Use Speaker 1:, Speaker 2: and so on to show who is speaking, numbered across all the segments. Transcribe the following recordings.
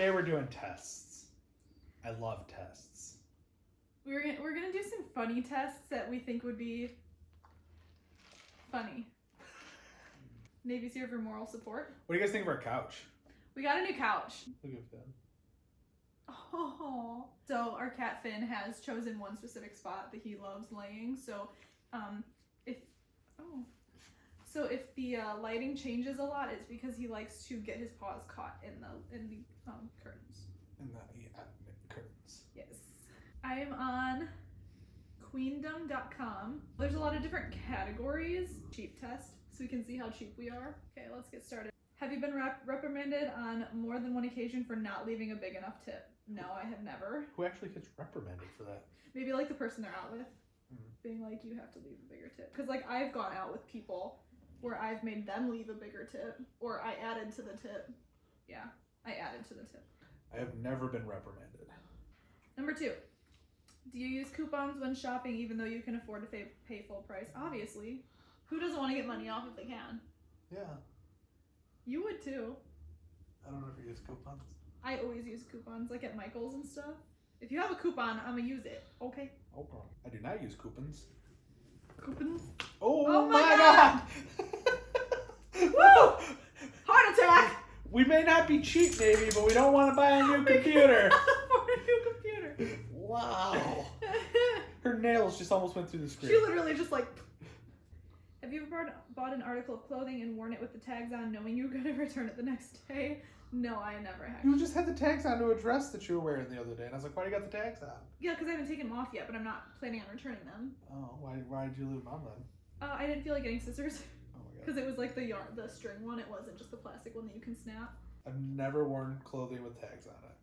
Speaker 1: Today we're doing tests. I love tests.
Speaker 2: We're gonna do some funny tests that we think would be funny. Navy's here for moral support.
Speaker 1: What do you guys think of our couch?
Speaker 2: We got a new couch.
Speaker 1: Look at that.
Speaker 2: Oh. So our cat Finn has chosen one specific spot that he loves laying. So if the lighting changes a lot, it's because he likes to get his paws caught in the curtains.
Speaker 1: And the curtains.
Speaker 2: Yes. I am on queendom.com. There's a lot of different categories. Cheap test, so we can see how cheap we are. Okay, let's get started. Have you been reprimanded on more than one occasion for not leaving a big enough tip? No, I have never.
Speaker 1: Who actually gets reprimanded for that?
Speaker 2: Maybe like the person they're out with. Being like, you have to leave a bigger tip. Because like I've gone out with people where I've made them leave a bigger tip, or I added to the tip. Yeah, I added to the tip.
Speaker 1: I have never been reprimanded.
Speaker 2: Number 2. Do you use coupons when shopping even though you can afford to pay full price? Obviously. Who doesn't want to get money off if they can?
Speaker 1: Yeah.
Speaker 2: You would too.
Speaker 1: I don't ever use coupons.
Speaker 2: I always use coupons, like at Michael's and stuff. If you have a coupon, I'm gonna use it. Okay.
Speaker 1: Okay. I do not use coupons.
Speaker 2: Coupons?
Speaker 1: Oh my god!
Speaker 2: Woo! Heart attack!
Speaker 1: We may not be cheap, Navy, but we don't want to buy a new computer.
Speaker 2: For a new computer.
Speaker 1: Wow. Her nails just almost went through the screen.
Speaker 2: She literally just like... Have you ever bought an article of clothing and worn it with the tags on knowing you were going to return it the next day? No, I never have.
Speaker 1: You just had the tags on to a dress that you were wearing the other day, and I was like, why do you got the tags on?
Speaker 2: Yeah, because I haven't taken them off yet, but I'm not planning on returning them.
Speaker 1: Oh, why did you leave them on then?
Speaker 2: I didn't feel like getting scissors.
Speaker 1: Oh my god.
Speaker 2: Because it was like the string one. It wasn't just the plastic one that you can snap.
Speaker 1: I've never worn clothing with tags on it.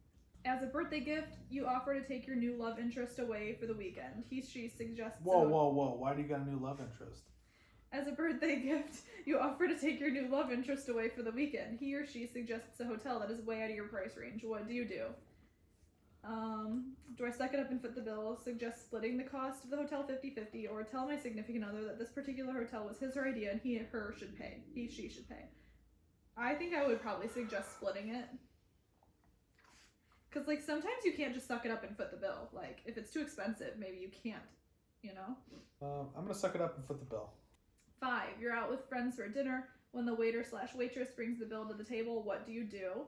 Speaker 2: As a birthday gift, you offer to take your new love interest away for the weekend. She suggests...
Speaker 1: Whoa. Why do you got a new love interest?
Speaker 2: As a birthday gift, you offer to take your new love interest away for the weekend. He or she suggests a hotel that is way out of your price range. What do you do? Do I suck it up and foot the bill, suggest splitting the cost of the hotel 50-50, or tell my significant other that this particular hotel was his or her idea and he or her should pay? She should pay. I think I would probably suggest splitting it. Because, like, sometimes you can't just suck it up and foot the bill. Like, if it's too expensive, maybe you can't, you know?
Speaker 1: I'm going to suck it up and foot the bill.
Speaker 2: 5, you're out with friends for dinner. When the waiter/waitress brings the bill to the table, what do?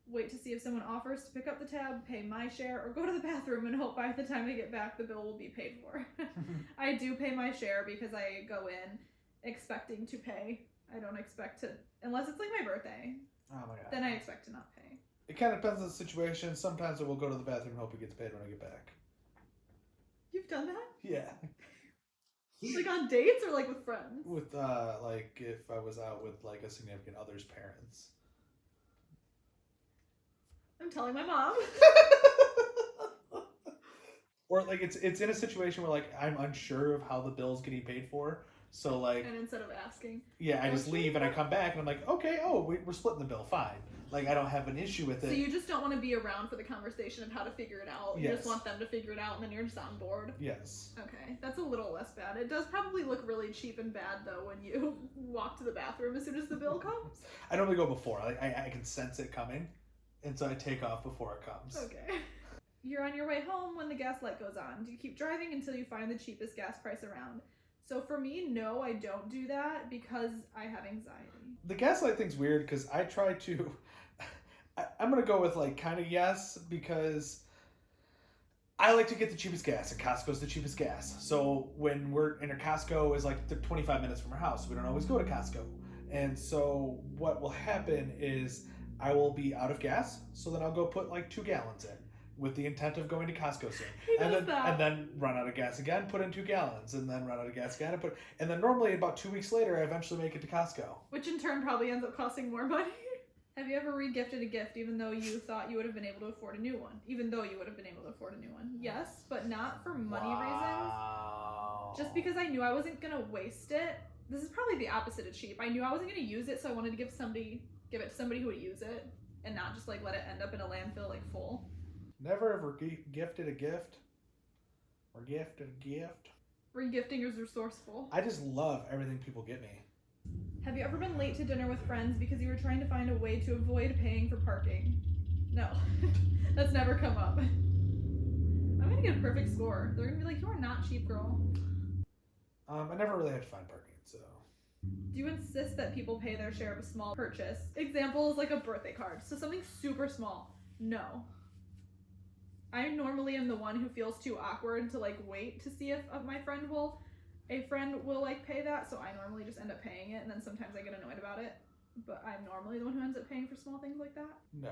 Speaker 2: Wait to see if someone offers to pick up the tab, pay my share, or go to the bathroom and hope by the time I get back the bill will be paid for. I do pay my share because I go in expecting to pay. I don't expect to, unless it's like my birthday.
Speaker 1: Oh my god.
Speaker 2: Then I expect to not pay.
Speaker 1: It kind of depends on the situation. Sometimes I will go to the bathroom and hope it gets paid when I get back.
Speaker 2: You've done that?
Speaker 1: Yeah.
Speaker 2: Like on dates or like with friends?
Speaker 1: With, like, if I was out with, like, a significant other's parents.
Speaker 2: I'm telling my mom.
Speaker 1: Or, like, it's in a situation where, like, I'm unsure of how the bill's getting paid for. So, like...
Speaker 2: And instead of asking...
Speaker 1: Yeah, I just leave and I come back and I'm like, okay, we're splitting the bill, fine. Like, I don't have an issue with it.
Speaker 2: So you just don't want to be around for the conversation of how to figure it out. You
Speaker 1: Yes.
Speaker 2: just want them to figure it out and then you're just on board.
Speaker 1: Yes.
Speaker 2: Okay, that's a little less bad. It does probably look really cheap and bad, though, when you walk to the bathroom as soon as the bill comes.
Speaker 1: I normally go before. I can sense it coming, and so I take off before it comes.
Speaker 2: Okay. You're on your way home when the gas light goes on. Do you keep driving until you find the cheapest gas price around? So for me, no, I don't do that because I have anxiety.
Speaker 1: The gaslight thing's weird because I try to... I'm going to go with, like, kind of yes, because I like to get the cheapest gas, and Costco's the cheapest gas. So when we're in a Costco is, like, 25 minutes from our house. We don't always go to Costco. And so what will happen is I will be out of gas, so then I'll go put, like, 2 gallons in with the intent of going to Costco soon. And then run out of gas again, put in 2 gallons, and then run out of gas again, and then normally about 2 weeks later, I eventually make it to Costco.
Speaker 2: Which in turn probably ends up costing more money. Have you ever re-gifted a gift even though you thought you would have been able to afford a new one? Even though you would have been able to afford a new one. Yes, but not for money reasons. Just because I knew I wasn't going to waste it. This is probably the opposite of cheap. I knew I wasn't going to use it, so I wanted to give it to somebody who would use it and not just like let it end up in a landfill like full.
Speaker 1: Never ever gifted a gift or gifted a gift.
Speaker 2: Re-gifting is resourceful.
Speaker 1: I just love everything people get me.
Speaker 2: Have you ever been late to dinner with friends because you were trying to find a way to avoid paying for parking? No. That's never come up. I'm gonna get a perfect score. They're gonna be like, you are not cheap, girl.
Speaker 1: I never really had to find parking, so.
Speaker 2: Do you insist that people pay their share of a small purchase? Example is like a birthday card. So something super small. No. I normally am the one who feels too awkward to like wait to see if my friend will like pay that. So I normally just end up paying it, and then sometimes I get annoyed about it. But I'm normally the one who ends up paying for small things like that.
Speaker 1: No.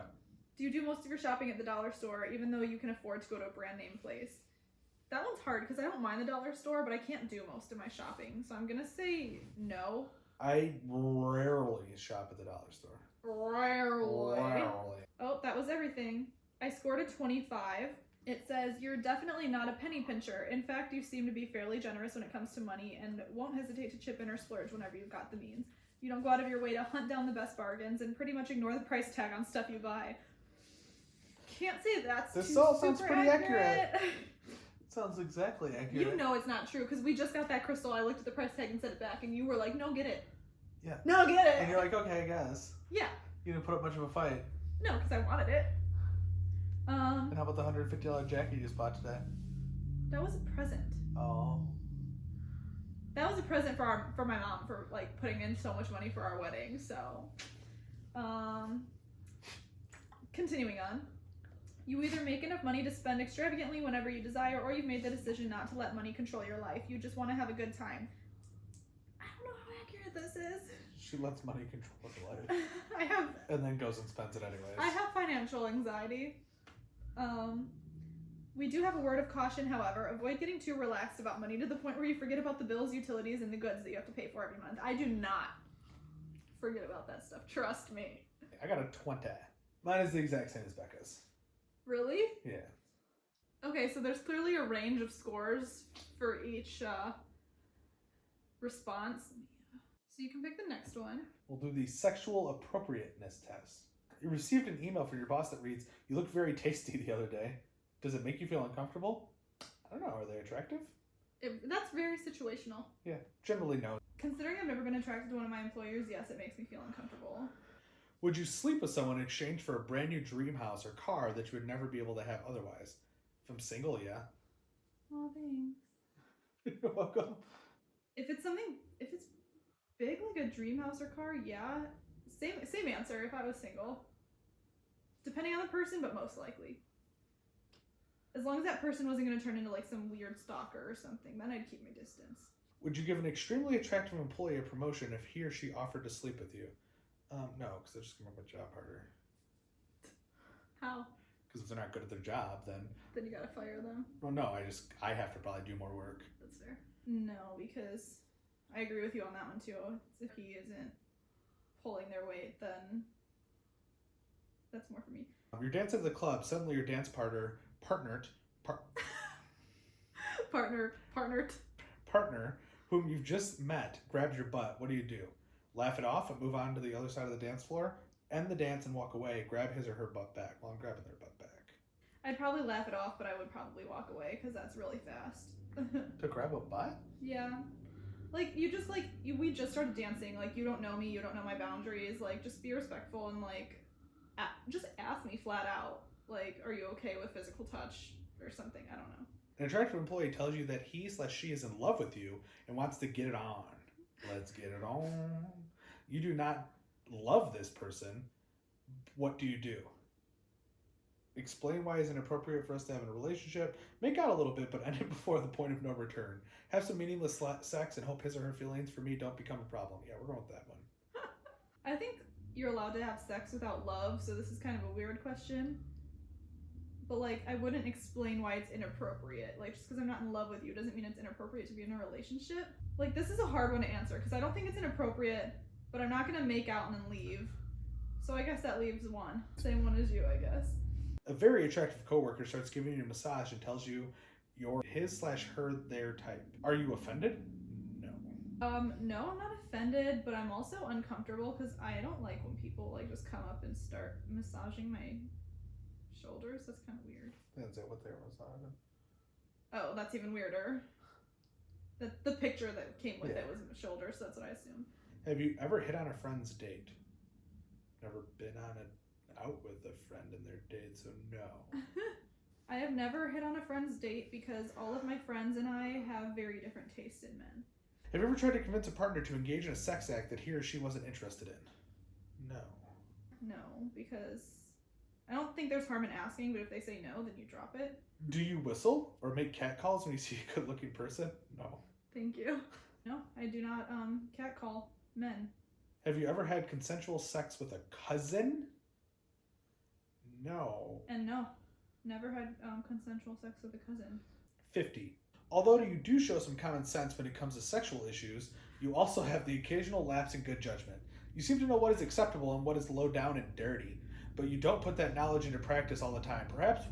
Speaker 2: Do you do most of your shopping at the dollar store, even though you can afford to go to a brand name place? That one's hard because I don't mind the dollar store, but I can't do most of my shopping. So I'm gonna say no.
Speaker 1: I rarely shop at the dollar store.
Speaker 2: Rarely. Oh, that was everything. I scored a 25. It says, you're definitely not a penny pincher. In fact, you seem to be fairly generous when it comes to money and won't hesitate to chip in or splurge whenever you've got the means. You don't go out of your way to hunt down the best bargains and pretty much ignore the price tag on stuff you buy. Can't say that's
Speaker 1: This
Speaker 2: too
Speaker 1: all sounds
Speaker 2: super
Speaker 1: pretty accurate.
Speaker 2: accurate.
Speaker 1: Sounds exactly accurate.
Speaker 2: You know it's not true because we just got that crystal. I looked at the price tag and sent it back, and you were like, "No, get it."
Speaker 1: Yeah.
Speaker 2: No, get it.
Speaker 1: And you're like, okay, I guess.
Speaker 2: Yeah.
Speaker 1: You didn't put up much of a fight.
Speaker 2: No, because I wanted it.
Speaker 1: And how about the $150 jacket you just bought today?
Speaker 2: That was a present.
Speaker 1: Oh.
Speaker 2: That was a present for my mom for like putting in so much money for our wedding. So, continuing on. You either make enough money to spend extravagantly whenever you desire, or you've made the decision not to let money control your life. You just want to have a good time. I don't know how accurate this is.
Speaker 1: She lets money control her life.
Speaker 2: I have.
Speaker 1: And then goes and spends it anyways.
Speaker 2: I have financial anxiety. We do have a word of caution, however. Avoid getting too relaxed about money to the point where you forget about the bills, utilities, and the goods that you have to pay for every month. I do not forget about that stuff. Trust me.
Speaker 1: I got a 20. Mine is the exact same as Becca's.
Speaker 2: Really?
Speaker 1: Yeah.
Speaker 2: Okay, so there's clearly a range of scores for each response. So you can pick the next one.
Speaker 1: We'll do the sexual appropriateness test. You received an email from your boss that reads, "You looked very tasty the other day. Does it make you feel uncomfortable?" I don't know. Are they attractive?
Speaker 2: That's very situational.
Speaker 1: Yeah, generally no.
Speaker 2: Considering I've never been attracted to one of my employers, yes, it makes me feel uncomfortable.
Speaker 1: Would you sleep with someone in exchange for a brand new dream house or car that you would never be able to have otherwise? If I'm single, yeah.
Speaker 2: Oh, thanks.
Speaker 1: You're welcome.
Speaker 2: If it's big, like a dream house or car, yeah. Same answer if I was single. Depending on the person, but most likely. As long as that person wasn't going to turn into like some weird stalker or something, then I'd keep my distance.
Speaker 1: Would you give an extremely attractive employee a promotion if he or she offered to sleep with you? No, because they're just going to make my job harder.
Speaker 2: How?
Speaker 1: Because if they're not good at their job, then
Speaker 2: you gotta fire them.
Speaker 1: Well, no, I have to probably do more work.
Speaker 2: That's fair. No, because I agree with you on that one too. If he isn't pulling their weight, then that's more for me.
Speaker 1: You're dancing at the club. Suddenly, your dance partner, whom you've just met, grabs your butt. What do? Laugh it off and move on to the other side of the dance floor, end the dance and walk away. Grab his or her butt back while I'm grabbing their butt back.
Speaker 2: I'd probably laugh it off, but I would probably walk away because that's really fast.
Speaker 1: To grab a butt?
Speaker 2: Yeah. Like, we just started dancing. Like, you don't know me, you don't know my boundaries. Like, just be respectful and, like, just ask me flat out. Like, are you okay with physical touch or something? I don't know.
Speaker 1: An attractive employee tells you that he/she is in love with you and wants to get it on. Let's get it on. You do not love this person. What do? Explain why it's inappropriate for us to have a relationship. Make out a little bit, but end it before the point of no return. Have some meaningless sex and hope his or her feelings for me don't become a problem. Yeah, we're going with that one.
Speaker 2: I think you're allowed to have sex without love, so this is kind of a weird question. But, like, I wouldn't explain why it's inappropriate. Like, just because I'm not in love with you doesn't mean it's inappropriate to be in a relationship. Like, this is a hard one to answer, because I don't think it's inappropriate, but I'm not going to make out and then leave. So I guess that leaves one. Same one as you, I guess.
Speaker 1: A very attractive coworker starts giving you a massage and tells you you're his/her their type. Are you offended? No.
Speaker 2: No, I'm not offended, but I'm also uncomfortable because I don't like when people, like, just come up and start massaging my shoulders. That's kind of weird.
Speaker 1: Is that what they were massaging?
Speaker 2: Oh, that's even weirder. The picture that came with it was my shoulder, so that's what I assumed.
Speaker 1: Have you ever hit on a friend's date? Never been on out with a friend in their date, so no.
Speaker 2: I have never hit on a friend's date because all of my friends and I have very different tastes in men.
Speaker 1: Have you ever tried to convince a partner to engage in a sex act that he or she wasn't interested in? No.
Speaker 2: No, because I don't think there's harm in asking, but if they say no, then you drop it.
Speaker 1: Do you whistle or make cat calls when you see a good-looking person? No.
Speaker 2: Thank you. No, I do not catcall men.
Speaker 1: Have you ever had consensual sex with a cousin? No.
Speaker 2: And no, never had consensual sex with a cousin.
Speaker 1: 50. Although you do show some common sense when it comes to sexual issues, you also have the occasional lapse in good judgment. You seem to know what is acceptable and what is low down and dirty, but you don't put that knowledge into practice all the time, perhaps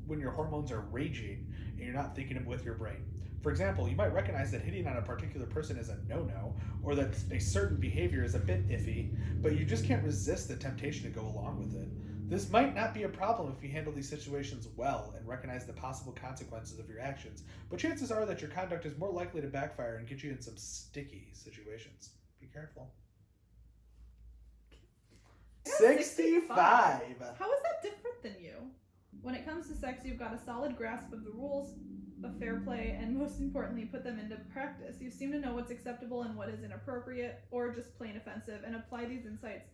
Speaker 1: when your hormones are raging and you're not thinking with your brain. For example, you might recognize that hitting on a particular person is a no-no, or that a certain behavior is a bit iffy, but you just can't resist the temptation to go along with it. This might not be a problem if you handle these situations well and recognize the possible consequences of your actions, but chances are that your conduct is more likely to backfire and get you in some sticky situations. Be careful. 65!
Speaker 2: How is that different than you? When it comes to sex, you've got a solid grasp of the rules of fair play, and most importantly, put them into practice. You seem to know what's acceptable and what is inappropriate, or just plain offensive, and apply these insights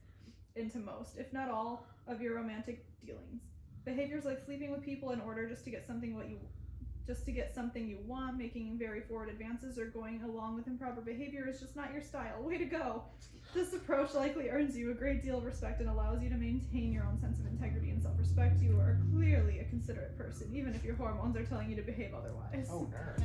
Speaker 2: into most, if not all, of your romantic dealings. Behaviors like sleeping with people in order just to get something you want, making very forward advances, or going along with improper behavior is just not your style. Way to go! This approach likely earns you a great deal of respect and allows you to maintain your own sense of integrity and self-respect. You are clearly a considerate person, even if your hormones are telling you to behave otherwise.
Speaker 1: Oh, nerd.